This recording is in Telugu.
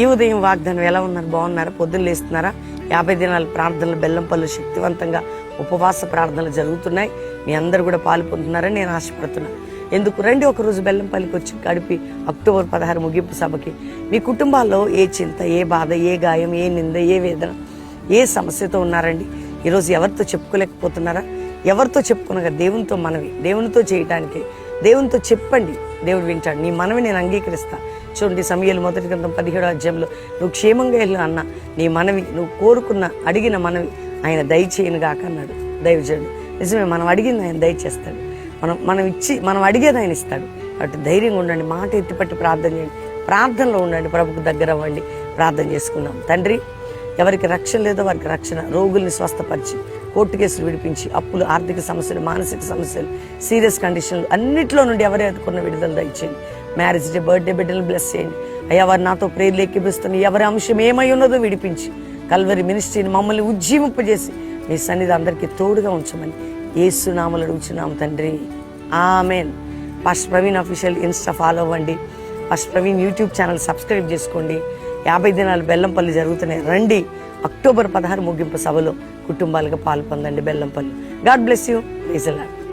ఈ ఉదయం వాగ్దానం ఎలా ఉన్నారు? బాగున్నారా? పొద్దున్న లేస్తున్నారా? 50 దినాల ప్రార్థనలు బెల్లంపల్లి శక్తివంతంగా ఉపవాస ప్రార్థనలు జరుగుతున్నాయి. మీ అందరూ కూడా పాలు పొందుతున్నారని నేను ఆశపడుతున్నాను. ఎందుకు రండి ఒకరోజు బెల్లంపల్లికి వచ్చి గడిపి అక్టోబర్ 16 ముగింపు సభకి మీ కుటుంబాల్లో ఏ చింత, ఏ బాధ, ఏ గాయం, ఏ నింద, ఏ వేదన, ఏ సమస్యతో ఉన్నారండి? ఈరోజు ఎవరితో చెప్పుకోలేకపోతున్నారా? ఎవరితో చెప్పుకునగా దేవునితో మనవి, దేవునితో చేయటానికి దేవునితో చెప్పండి, దేవుడు వింటాడు. నీ మనవి నేను అంగీకరిస్తా. చూడండి, సమూయేలు మొదటి గ్రంథం 17వ అధ్యాయంలో నువ్వు క్షేమంగా వెళ్ళు అన్న నీ మనవి, నువ్వు కోరుకున్న అడిగిన మనవి ఆయన దయచేయను గాక అన్నాడు దైవజనుడు. నిజమే, మనం అడిగింది ఆయన దయచేస్తాడు. మనం అడిగేది ఆయన ఇస్తాడు. కాబట్టి ధైర్యంగా ఉండండి, మాట ఎత్తిపట్టి ప్రార్థన చేయండి, ప్రార్థనలో ఉండండి, ప్రభుకు దగ్గర అవ్వండి. ప్రార్థన చేసుకుందాం. తండ్రి, ఎవరికి రక్షణ లేదో వారికి రక్షణ, రోగుల్ని స్వస్థపరిచి, కోర్టు కేసులు విడిపించి, అప్పులు, ఆర్థిక సమస్యలు, మానసిక సమస్యలు, సీరియస్ కండిషన్లు అన్నిట్లో నుండి ఎవరు ఎదుర్కొన్న విడుదల దయచేయండి. మ్యారేజ్ డే, బర్త్డే బిడ్డలు బ్లెస్ చేయండి అయ్యా. వారు నాతో ప్రేర్లు ఎక్కిపిస్తున్న ఎవరి అంశం ఏమై ఉన్నదో విడిపించి, కల్వరి మినిస్ట్రీని మమ్మల్ని ఉజ్జీవింపజేసి మీ సన్నిధి అందరికీ తోడుగా ఉంచమని యేసు నామములో అడుగుచున్నాము తండ్రి, amen. Pastor Praveen official insta follow అవ్వండి. Pastor Praveen YouTube channel subscribe చేసుకోండి. 50 దినాలు బెల్లంపల్లి జరుగుతున్నాయి. రండి, అక్టోబర్ 16 ముగింపు సభలో కుటుంబాలుగా పాల్పొందండి Bellampalli. God bless you. Praise the lord.